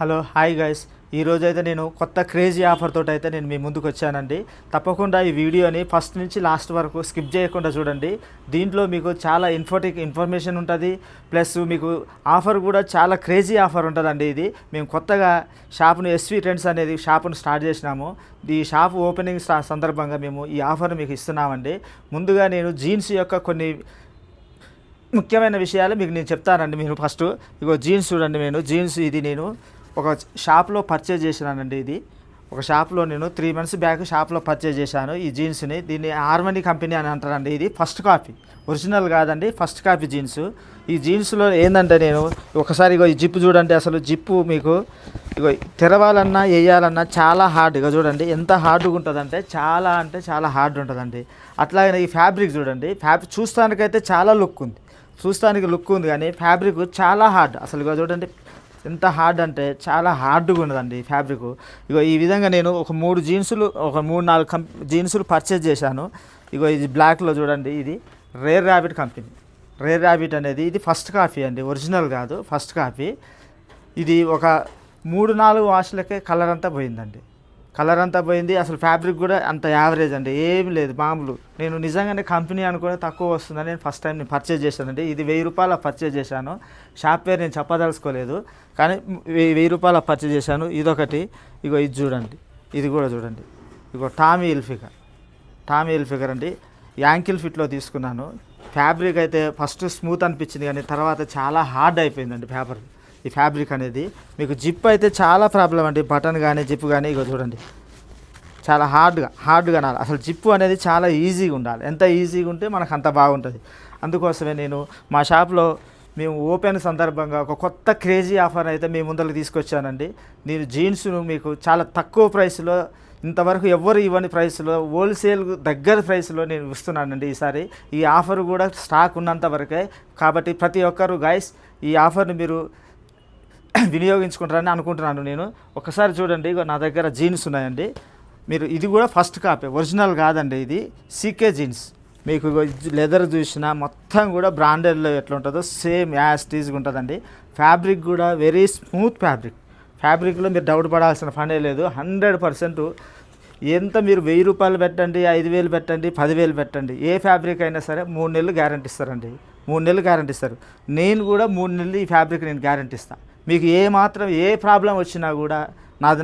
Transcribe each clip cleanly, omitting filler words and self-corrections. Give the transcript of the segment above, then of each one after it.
Hello hi guys, ఈరోజైతే నేను కొత్త క్రేజీ ఆఫర్ తోటి అయితే నేను మీ ముందుకు వచ్చానండి. తప్పకుండా ఈ వీడియోని ఫస్ట్ నుంచి లాస్ట్ వరకు స్కిప్ చేయకుండా చూడండి. దీంట్లో మీకు చాలా ఇన్ఫర్మేషన్ ఉంటుంది, ప్లస్ మీకు ఆఫర్ కూడా చాలా క్రేజీ ఆఫర్ ఉంటుందండి. ఇది మేము కొత్తగా షాప్ను ఎస్వి ట్రెండ్స్ అనేది షాపును స్టార్ట్ చేసినాము. ఈ షాప్ ఓపెనింగ్ సందర్భంగా మేము ఈ ఆఫర్ మీకు ఇస్తున్నామండి. ముందుగా నేను జీన్స్ యొక్క కొన్ని ముఖ్యమైన విషయాలు మీకు నేను చెప్తానండి. మీరు ఫస్ట్ ఇగో జీన్స్ చూడండి. జీన్స్ ఇది నేను ఒక షాప్లో పర్చేజ్ చేసినానండి. ఇది ఒక షాప్లో నేను 3 months బ్యాక్ షాప్లో పర్చేజ్ చేశాను ఈ జీన్స్ని. దీన్ని హార్మనీ కంపెనీ అని అంటారండి. ఇది ఫస్ట్ కాపీ, ఒరిజినల్ కాదండి, ఫస్ట్ కాపీ జీన్స్. ఈ జీన్స్లో ఏంటంటే నేను ఒకసారి ఇగో ఈ జిప్పు చూడండి. అసలు జిప్పు మీకు ఇగో తెరవాలన్నా వేయాలన్నా చాలా హార్డ్గా చూడండి, ఎంత హార్డ్గా ఉంటుందంటే చాలా హార్డ్ ఉంటుందండి. అట్లాగే ఈ ఫ్యాబ్రిక్ చూడండి, చూస్తానికైతే చాలా లుక్ ఉంది కానీ ఫ్యాబ్రిక్ చాలా హార్డ్. అసలు ఇగో చూడండి ఎంత హార్డ్ అంటే చాలా హార్డ్గా ఉన్నదండి ఈ ఫ్యాబ్రిక్. ఇగో ఈ విధంగా నేను ఒక 3-4 జీన్సులు పర్చేజ్ చేశాను. ఇగో ఇది బ్లాక్లో చూడండి, ఇది rare rabbit company. Rare rabbit అనేది ఇది ఫస్ట్ కాపీ అండి, ఒరిజినల్ కాదు, ఫస్ట్ కాపీ. ఇది ఒక 3-4 వాష్లకే కలర్ అంతా పోయింది. అసలు ఫ్యాబ్రిక్ కూడా అంత యావరేజ్ అండి, ఏం లేదు, మామూలు. నేను నిజంగానే కంపెనీ అనుకుని తక్కువ వస్తుందని నేను ఫస్ట్ టైం పర్చేజ్ చేశానండి. ఇది 1000 రూపాయల పర్చేజ్ చేశాను. షాప్ పేరు నేను చెప్పదలుచుకోలేదు, కానీ 1000 రూపాయల పర్చేజ్ చేశాను. ఇదొకటి. ఇగో ఇది చూడండి, ఇది కూడా చూడండి. ఇగో టామీ హిల్ఫిగర్ అండి, యాంకిల్ ఫిట్లో తీసుకున్నాను. ఫ్యాబ్రిక్ అయితే ఫస్ట్ స్మూత్ అనిపించింది, కానీ తర్వాత చాలా హార్డ్ అయిపోయిందండి ఈ ఫ్యాబ్రిక్ అనేది. మీకు జిప్ అయితే చాలా ప్రాబ్లం అండి, బటన్ కానీ జిప్ కానీ. ఇగో చూడండి, చాలా హార్డ్గా నాలి. అసలు జిప్పు అనేది చాలా ఈజీగా ఉండాలి, ఎంత ఈజీగా ఉంటే మనకు అంత బాగుంటుంది. అందుకోసమే నేను మా షాప్లో మేము ఓపెన్ సందర్భంగా ఒక కొత్త క్రేజీ ఆఫర్ అయితే మీ ముందరకు తీసుకొచ్చానండి. నేను జీన్స్ను మీకు చాలా తక్కువ ప్రైస్లో, ఇంతవరకు ఎవ్వరు ఇవ్వని ప్రైస్లో, హోల్సేల్ దగ్గర ప్రైస్లో నేను ఇస్తున్నానండి ఈసారి. ఈ ఆఫర్ కూడా స్టాక్ ఉన్నంత వరకే, కాబట్టి ప్రతి ఒక్కరు గైస్ ఈ ఆఫర్ని మీరు వినియోగించుకుంటారని అనుకుంటున్నాను నేను. ఒకసారి చూడండి, నా దగ్గర జీన్స్ ఉన్నాయండి. మీరు ఇది కూడా ఫస్ట్ కాపీ, ఒరిజినల్ కాదండి, ఇది సీకే జీన్స్. మీకు లెదర్ చూసినా మొత్తం కూడా బ్రాండెడ్లో ఎట్లా ఉంటుందో సేమ్ యాజ్ టీజ్గా ఉంటుందండి. ఫ్యాబ్రిక్ కూడా వెరీ స్మూత్ ఫ్యాబ్రిక్లో మీరు డౌట్ పడాల్సిన పనే లేదు. 100% ఎంత మీరు 1000 రూపాయలు పెట్టండి, 5000 పెట్టండి, 10,000 పెట్టండి, ఏ ఫ్యాబ్రిక్ అయినా సరే 3 నెలలు గ్యారంటీ ఇస్తారండి. 3 నెలలు గ్యారంటీ ఇస్తారు. నేను కూడా 3 నెలలు ఈ ఫ్యాబ్రిక్ నేను గ్యారంటీ ఇస్తాను. మీకు ఏ ప్రాబ్లం వచ్చినా కూడా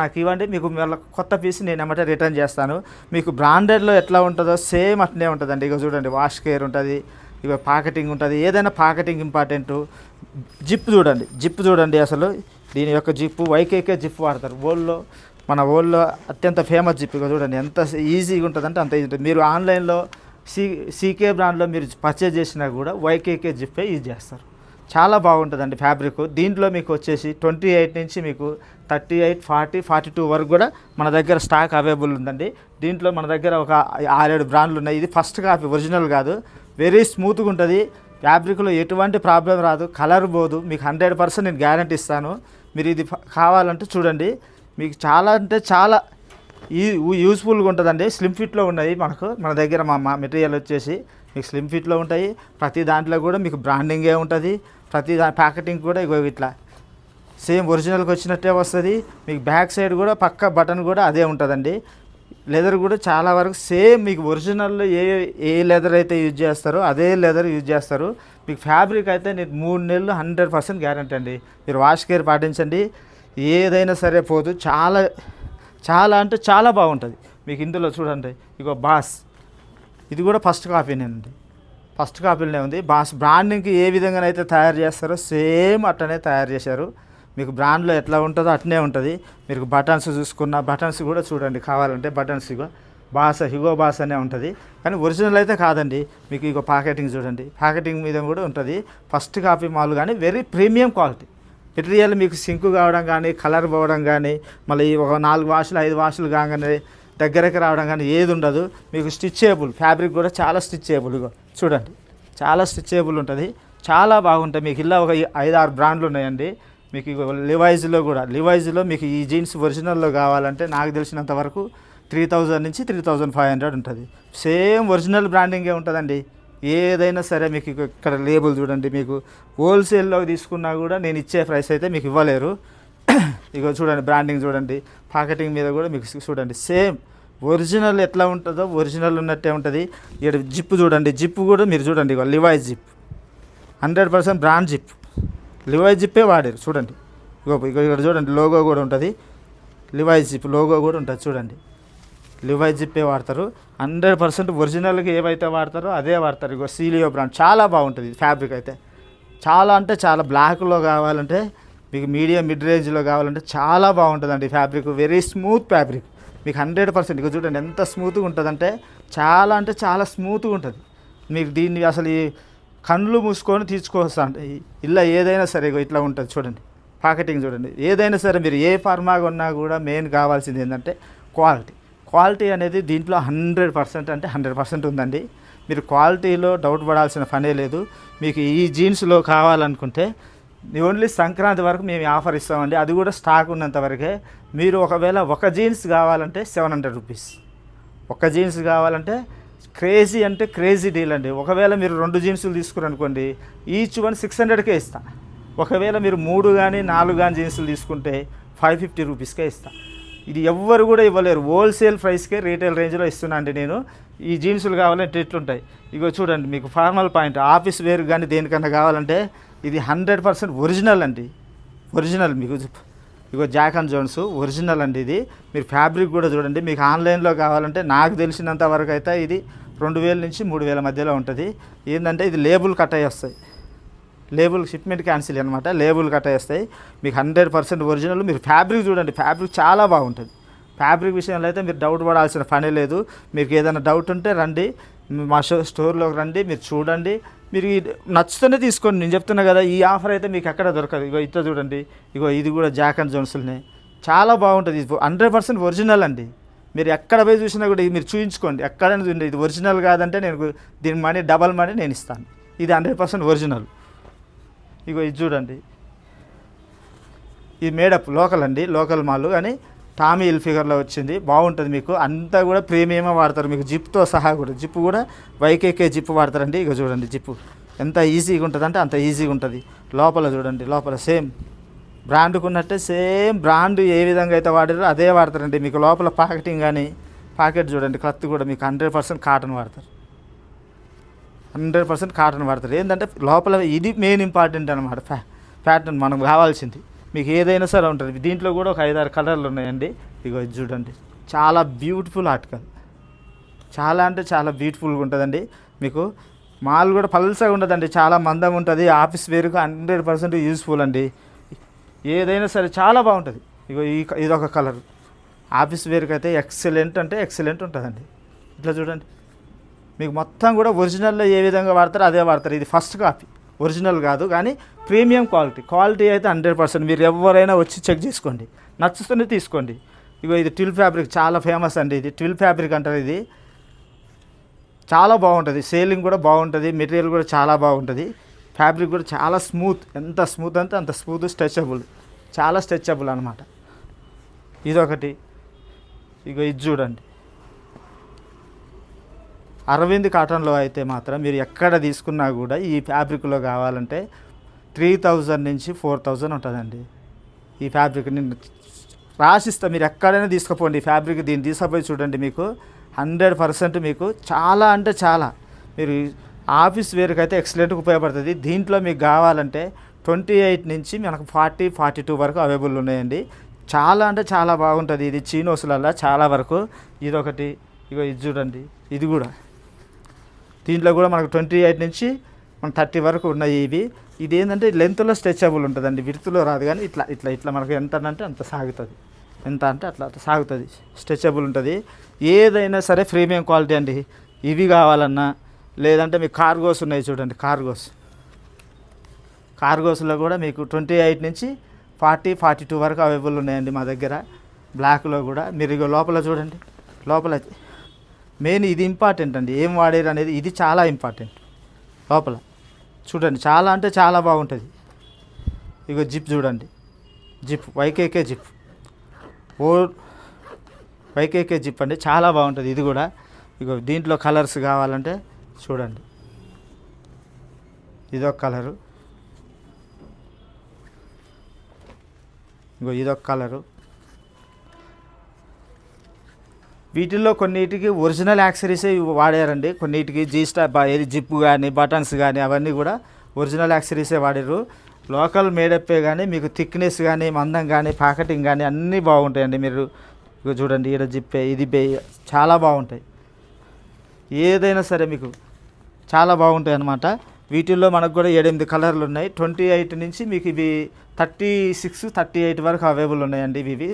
నాకు ఇవ్వండి, మీకు మళ్ళీ కొత్త పీస్ నేను ఏమంటే రిటర్న్ చేస్తాను. మీకు బ్రాండెడ్లో ఎట్లా ఉంటుందో సేమ్ అట్నే ఉంటుందండి. ఇక చూడండి, వాష్ కేర్ ఉంటుంది, ఇక పాకెటింగ్ ఉంటుంది, ఏదైనా పాకెటింగ్ ఇంపార్టెంటు. జిప్ చూడండి, అసలు దీని యొక్క జిప్పు వైకేకే జిప్ వాడతారు మన ఓల్లో అత్యంత ఫేమస్ జిప్. ఇక చూడండి ఎంత ఈజీగా ఉంటుందంటే అంత ఈజీ ఉంటుంది. మీరు ఆన్లైన్లో సీకే బ్రాండ్లో మీరు పర్చేజ్ చేసినా కూడా వైకేకే జిప్పే యూజ్ చేస్తారు. చాలా బాగుంటుందండి ఫ్యాబ్రిక్. దీంట్లో మీకు వచ్చేసి 28 నుంచి మీకు 38, 40, 42 వరకు కూడా మన దగ్గర స్టాక్ అవైలబుల్ ఉందండి. దీంట్లో మన దగ్గర ఒక 6-7 బ్రాండ్లు ఉన్నాయి. ఇది ఫస్ట్ కాపీ, ఒరిజినల్ కాదు, వెరీ స్మూత్గా ఉంటుంది. ఫ్యాబ్రిక్లో ఎటువంటి ప్రాబ్లం రాదు, కలర్ పోదు. మీకు 100% నేను గ్యారంటీ ఇస్తాను. మీరు ఇది కావాలంటే చూడండి, మీకు చాలా యూస్ఫుల్గా ఉంటుందండి. స్లిమ్ ఫిట్లో ఉన్నాయి మన దగ్గర. మా మెటీరియల్ వచ్చేసి మీకు స్లిమ్ ఫిట్లో ఉంటాయి. ప్రతి దాంట్లో కూడా మీకు బ్రాండింగే ఉంటుంది. ప్రతి ప్యాకెటింగ్ కూడా ఇట్లా సేమ్ ఒరిజినల్కి వచ్చినట్టే వస్తుంది. మీకు బ్యాక్ సైడ్ కూడా పక్క బటన్ కూడా అదే ఉంటుందండి. లెదర్ కూడా చాలా వరకు సేమ్ మీకు ఒరిజినల్లో ఏ లెదర్ అయితే యూజ్ చేస్తారో అదే లెదర్ యూజ్ చేస్తారు. మీకు ఫ్యాబ్రిక్ అయితే నేను 3 నెలలు 100% గ్యారంటీ అండి. మీరు వాష్ కేర్ పాటించండి, ఏదైనా సరే పోదు. చాలా బాగుంటుంది. మీకు ఇందులో చూడండి, ఇగో బాస్, ఇది కూడా ఫస్ట్ కాపీనేనండి, ఫస్ట్ కాపీలోనే ఉంది. బాస్ బ్రాండింగ్కి ఏ విధంగానైతే తయారు చేస్తారో సేమ్ అట్లనే తయారు చేశారు. మీకు బ్రాండ్లో ఎట్లా ఉంటుందో అట్నే ఉంటుంది. మీరు బటన్స్ చూసుకున్న బటన్స్ కూడా చూడండి, కావాలంటే బటన్స్ హిగో బాస్ అనే ఉంటుంది, కానీ ఒరిజినల్ అయితే కాదండి. మీకు ఇగో పాకెటింగ్ చూడండి, పాకెటింగ్ మీద కూడా ఉంటుంది. ఫస్ట్ కాపీ మాల్ కానీ వెరీ ప్రీమియం క్వాలిటీ మెటీరియల్. మీకు సింకు కావడం కానీ, కలర్ పోవడం కానీ, మళ్ళీ ఒక 4 వాషులు 5 వాషులు కాగానే దగ్గరికి రావడం కానీ ఏది ఉండదు. మీకు స్టిచ్చేబుల్ ఫ్యాబ్రిక్ కూడా చాలా స్టిచ్చేబుల్. ఇగో చూడండి, చాలా స్టిచ్చేబుల్ ఉంటుంది, చాలా బాగుంటాయి. మీకు ఇలా ఒక 5-6 బ్రాండ్లు ఉన్నాయండి. మీకు లివైజ్లో మీకు ఈ జీన్స్ ఒరిజినల్లో కావాలంటే నాకు తెలిసినంత వరకు 3000 నుంచి 3500 ఉంటుంది. సేమ్ ఒరిజినల్ బ్రాండింగే ఉంటుందండి. ఏదైనా సరే మీకు ఇక్కడ లేబుల్ చూడండి, మీకు హోల్సేల్లో తీసుకున్నా కూడా నేను ఇచ్చే ప్రైస్ అయితే మీకు ఇవ్వలేరు. ఇగో చూడండి బ్రాండింగ్ చూడండి, పాకెటింగ్ మీద కూడా మీకు చూడండి సేమ్ ఒరిజినల్ ఎట్లా ఉంటుందో ఒరిజినల్ ఉన్నట్టే ఉంటుంది. ఇక్కడ జిప్ చూడండి, జిప్ కూడా మీరు చూడండి ఇక లివాయిస్ జిప్ 100% బ్రాండ్ జిప్, లివాయిస్ జిప్పే వాడారు చూడండి. ఇక్కడ చూడండి లోగో కూడా ఉంటుంది, లివాయిస్ జిప్ లోగో కూడా ఉంటుంది చూడండి. లివాయిస్ జిప్పే వాడతారు, 100% ఒరిజినల్గా ఏవైతే వాడతారో అదే వాడతారు. ఇగో సీలియో బ్రాండ్ చాలా బాగుంటుంది ఫ్యాబ్రిక్ అయితే, చాలా అంటే చాలా. బ్లాక్లో కావాలంటే మీకు మీడియం మిడ్ రేంజ్లో కావాలంటే చాలా బాగుంటుందండి ఫ్యాబ్రిక్, వెరీ స్మూత్ ఫ్యాబ్రిక్ మీకు 100%. ఇక చూడండి ఎంత స్మూత్గా ఉంటుందంటే చాలా అంటే చాలా స్మూత్గా ఉంటుంది. మీకు దీన్ని అసలు ఈ కళ్ళు మూసుకొని తీసుకోవస్తా అంటే ఇలా ఏదైనా సరే ఇట్లా ఉంటుంది చూడండి. పాకెటింగ్ చూడండి, ఏదైనా సరే మీరు ఏ ఫార్మా కొన్నా కూడా మెయిన్ కావాల్సింది ఏంటంటే క్వాలిటీ. క్వాలిటీ అనేది దీంట్లో 100% అంటే 100% ఉందండి. మీరు క్వాలిటీలో డౌట్ పడాల్సిన పనే లేదు. మీకు ఈ జీన్స్లో కావాలనుకుంటే ఓన్లీ సంక్రాంతి వరకు మేము ఆఫర్ ఇస్తామండి, అది కూడా స్టాక్ ఉన్నంత వరకే. మీరు ఒకవేళ ఒక జీన్స్ కావాలంటే 700 రూపీస్, ఒక జీన్స్ కావాలంటే క్రేజీ అంటే క్రేజీ డీల్ అండి. ఒకవేళ మీరు 2 జీన్సులు తీసుకురనుకోండి, ఈచ్ వన్ 600కే ఇస్తా. ఒకవేళ మీరు 3 కానీ 4 కానీ జీన్సులు తీసుకుంటే 550 రూపీస్కే ఇస్తా. ఇది ఎవ్వరు కూడా ఇవ్వలేరు, హోల్సేల్ ప్రైస్కే రీటైల్ రేంజ్లో ఇస్తున్నా అండి నేను. ఈ జీన్సులు కావాలంటే ఇట్లుంటాయి. ఇగో చూడండి మీకు ఫార్మల్ పాయింట్ ఆఫీస్ వేర్ కానీ దేనికన్నా కావాలంటే ఇది 100% ఒరిజినల్ అండి, ఒరిజినల్. మీకు ఇగో జాక్ అండ్ జోన్స్ ఒరిజినల్ అండి ఇది. మీరు ఫ్యాబ్రిక్ కూడా చూడండి. మీకు ఆన్లైన్లో కావాలంటే నాకు తెలిసినంత వరకు అయితే ఇది 2000 నుంచి 3000 మధ్యలో ఉంటుంది. ఏంటంటే ఇది లేబుల్ కట్ అయ్యి వస్తాయి, లేబుల్ షిప్మెంట్ క్యాన్సిల్ అనమాట, లేబుల్ కట్ అయ్యేస్తాయి. మీకు 100% ఒరిజినల్. మీరు ఫ్యాబ్రిక్ చూడండి, ఫ్యాబ్రిక్ చాలా బాగుంటుంది. ఫ్యాబ్రిక్ విషయంలో అయితే మీరు డౌట్ పడాల్సిన పని లేదు. మీకు ఏదైనా డౌట్ ఉంటే రండి, మా స్టోర్లోకి రండి, మీరు చూడండి, మీరు నచ్చుతూనే తీసుకోండి. నేను చెప్తున్నా కదా, ఈ ఆఫర్ అయితే మీకు ఎక్కడ దొరకదు. ఇగో ఇట్లా చూడండి, ఇగో ఇది కూడా జాక్ అండ్ జోన్స్లోనే చాలా బాగుంటుంది. ఇది 100% ఒరిజినల్ అండి. మీరు ఎక్కడ పోయి చూసినా కూడా మీరు చూపించుకోండి, ఎక్కడైనా చూడండి. ఇది ఒరిజినల్ కాదంటే నేను దీని మనీ డబల్ మనీ నేను ఇస్తాను. ఇది 100% ఒరిజినల్. ఇగో ఇది చూడండి, ఇది మేడప్ లోకల్ అండి, లోకల్ మాల్ కానీ టామీ హిల్ ఫిగర్లో వచ్చింది, బాగుంటుంది. మీకు అంతా కూడా ప్రీమియమే వాడతారు, మీకు జిప్తో సహా కూడా. జిప్ కూడా వైకేకే జిప్ వాడతారండి. ఇక చూడండి జిప్పు ఎంత ఈజీగా ఉంటుంది అంటే అంత ఈజీగా ఉంటుంది. లోపల చూడండి, లోపల సేమ్ బ్రాండ్కు ఉన్నట్టే సేమ్ బ్రాండ్ ఏ విధంగా అయితే వాడారో అదే వాడతారండి. మీకు లోపల పాకెటింగ్ కానీ పాకెట్ చూడండి, క్లాత్ కూడా మీకు 100% కాటన్ వాడతారు, 100% కాటన్ వాడతారు. ఏంటంటే లోపల ఇది మెయిన్ ఇంపార్టెంట్ అనమాట, ప్యాటర్న్ మనకు కావాల్సింది. మీకు ఏదైనా సరే ఉంటుంది. దీంట్లో కూడా ఒక 5-6 కలర్లు ఉన్నాయండి. ఇగో ఇది చూడండి, చాలా బ్యూటిఫుల్ ఆర్టికల్, చాలా అంటే చాలా బ్యూటిఫుల్గా ఉంటుందండి. మీకు మాల్ కూడా పల్సగా ఉండదండి, చాలా మందంగా ఉంటుంది. ఆఫీస్ వేరుగా 100% యూజ్ఫుల్ అండి. ఏదైనా సరే చాలా బాగుంటుంది. ఇగో ఇదొక కలర్ ఆఫీస్ వేరుకి అయితే ఎక్సలెంట్ అంటే ఎక్సలెంట్ ఉంటుందండి. ఇట్లా చూడండి, మీకు మొత్తం కూడా ఒరిజినల్లో ఏ విధంగా వాడతారో అదే వాడతారు. ఇది ఫస్ట్ కాపీ, ఒరిజినల్ కాదు కానీ ప్రీమియం క్వాలిటీ అయితే 100%. మీరు ఎవరైనా వచ్చి చెక్ చేసుకోండి, నచ్చుతూనే తీసుకోండి. ఇగో ఇది ట్విల్ ఫ్యాబ్రిక్ చాలా ఫేమస్ అండి, ఇది ట్విల్ ఫ్యాబ్రిక్ అంటారు. ఇది చాలా బాగుంటుంది, సేలింగ్ కూడా బాగుంటుంది, మెటీరియల్ కూడా చాలా బాగుంటుంది. ఫ్యాబ్రిక్ కూడా చాలా స్మూత్, ఎంత స్మూత్ అంటే అంత స్మూత్, స్ట్రెచబుల్, చాలా స్ట్రెచబుల్ అనమాట. ఇదొకటి. ఇగో ఇది చూడండి, అరవింద్ కాటన్లో అయితే మాత్రం మీరు ఎక్కడ తీసుకున్నా కూడా ఈ ఫ్యాబ్రిక్లో కావాలంటే 3000 నుంచి 4000 ఉంటుందండి. ఈ ఫ్యాబ్రిక్ నేను రాసిస్తా, మీరు ఎక్కడైనా తీసుకుపోండి. ఈ ఫ్యాబ్రిక్ దీన్ని తీసుకుపోయి చూడండి, మీకు 100% మీకు చాలా అంటే చాలా, మీరు ఆఫీస్ వేర్కి అయితే ఎక్సలెంట్గా ఉపయోగపడుతుంది. దీంట్లో మీకు కావాలంటే 28 నుంచి మనకు 40-42 వరకు అవైలబుల్ ఉన్నాయండి. చాలా అంటే చాలా బాగుంటుంది. ఇది చీనోసులల్లా చాలా వరకు. ఇదొకటి. ఇగో ఇది చూడండి, ఇది కూడా దీంట్లో కూడా మనకు 28 నుంచి మన 30 వరకు ఉన్నాయి ఇవి. ఇది ఏంటంటే లెంత్లో స్ట్రెచబుల్ ఉంటుందండి, విడుతులో రాదు. కానీ ఇట్లా ఇట్లా ఇట్లా మనకు ఎంత అంటే అంత సాగుతుంది, ఎంత అంటే అట్లా సాగుతుంది, స్ట్రెచబుల్ ఉంటుంది. ఏదైనా సరే ప్రీమియం క్వాలిటీ అండి. ఇవి కావాలన్నా లేదంటే మీకు కార్గోస్ ఉన్నాయి చూడండి, కార్గోస్లో కూడా మీకు 28 నుంచి 40-42 వరకు అవైలబుల్ ఉన్నాయండి మా దగ్గర. బ్లాక్లో కూడా మీరు ఇక లోపల చూడండి, లోపల మెయిన్ ఇది ఇంపార్టెంట్ అండి, ఏం వాడారు అనేది ఇది చాలా ఇంపార్టెంట్. లోపల చూడండి, చాలా అంటే చాలా బాగుంటుంది. ఇక జిప్ చూడండి, జిప్ వైకేకే జిప్, వైకేకే జిప్ అండి, చాలా బాగుంటుంది ఇది కూడా. ఇక దీంట్లో కలర్స్ కావాలంటే చూడండి, ఇదొక కలరు, ఇంకో ఇదొక కలరు. వీటిల్లో కొన్నిటికి ఒరిజినల్ యాక్సరీసే వాడారండి, కొన్నిటికి జిప్పు కానీ బటన్స్ కానీ అవన్నీ కూడా ఒరిజినల్ యాక్సరీసే వాడారు. లోకల్ మేడప్పే కానీ మీకు థిక్నెస్ కానీ మందం కానీ ప్యాకెటింగ్ కానీ అన్నీ బాగుంటాయండి. మీరు చూడండి, ఈడ జిప్పే ఇది చాలా బాగుంటాయి. ఏదైనా సరే మీకు చాలా బాగుంటాయి అన్నమాట. వీటిల్లో మనకు కూడా 7-8 కలర్లు ఉన్నాయి. 28 నుంచి మీకు ఇవి 36, 38 వరకు అవైలబుల్ ఉన్నాయండి. ఇవి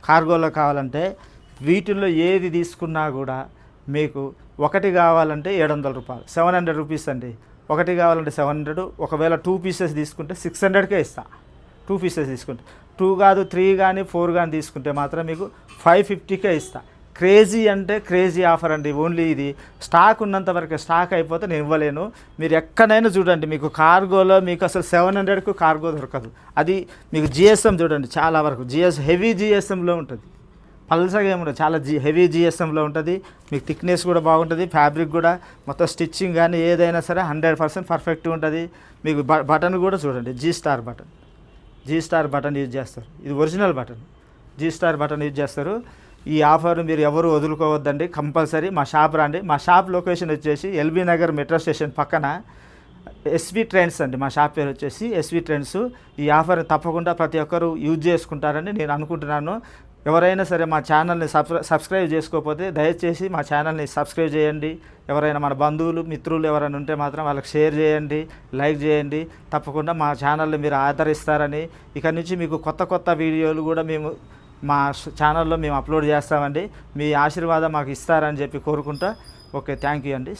కార్గోలో కావాలంటే వీటిల్లో ఏది తీసుకున్నా కూడా మీకు ఒకటి కావాలంటే 700 రూపాయలు, 700 రూపీస్ అండి. ఒకటి కావాలంటే 700. ఒకవేళ 2 పీసెస్ తీసుకుంటే 600కే ఇస్తా. 2 పీసెస్ తీసుకుంటే 2 కాదు 3 కానీ 4 కానీ తీసుకుంటే మాత్రం మీకు 550కే ఇస్తా. క్రేజీ అంటే క్రేజీ ఆఫర్ అండి. ఓన్లీ ఇది స్టాక్ ఉన్నంత వరకు, స్టాక్ అయిపోతే నేను ఇవ్వలేను. మీరు ఎక్కడైనా చూడండి, మీకు కార్గోలో మీకు అసలు 700కు కార్గో దొరకదు. అది మీకు జిఎస్ఎం చూడండి, చాలా వరకు హెవీ జిఎస్ఎంలో ఉంటుంది. పల్సగా ఏముంటుంది, చాలా హెవీ జిఎస్ఎంలో ఉంటుంది. మీకు థిక్నెస్ కూడా బాగుంటుంది, ఫ్యాబ్రిక్ కూడా మొత్తం స్టిచ్చింగ్ కానీ ఏదైనా సరే 100% పర్ఫెక్ట్గా ఉంటుంది. మీకు బటన్ కూడా చూడండి, జీ స్టార్ బటన్ యూజ్ చేస్తారు. ఇది original button, G star button use చేస్తారు. ఈ ఆఫర్ మీరు ఎవరు వదులుకోవద్దండి, కంపల్సరీ మా షాప్ రండి. మా షాప్ లొకేషన్ వచ్చేసి ఎల్బీ నగర్ మెట్రో స్టేషన్ పక్కన ఎస్వి ట్రెండ్స్ అండి. మా షాప్ పేరు వచ్చేసి ఎస్వి ట్రెండ్స్. ఈ ఆఫర్ తప్పకుండా ప్రతి ఒక్కరు యూజ్ చేసుకుంటారని నేను అనుకుంటున్నాను. ఎవరైనా సరే మా ఛానల్ని సబ్స్క్రైబ్ చేసుకోకపోతే దయచేసి మా ఛానల్ని సబ్స్క్రైబ్ చేయండి. ఎవరైనా మన బంధువులు మిత్రులు ఎవరైనా ఉంటే మాత్రం వాళ్ళకి షేర్ చేయండి, లైక్ చేయండి. తప్పకుండా మా ఛానల్ని మీరు ఆదరిస్తారని, ఇక నుంచి మీకు కొత్త వీడియోలు కూడా మేము మా ఛానల్లో మేము అప్లోడ్ చేస్తామండి. మీ ఆశీర్వాదం మాకు ఇస్తారని చెప్పి కోరుకుంటా. ఓకే, థ్యాంక్ యూ అండి.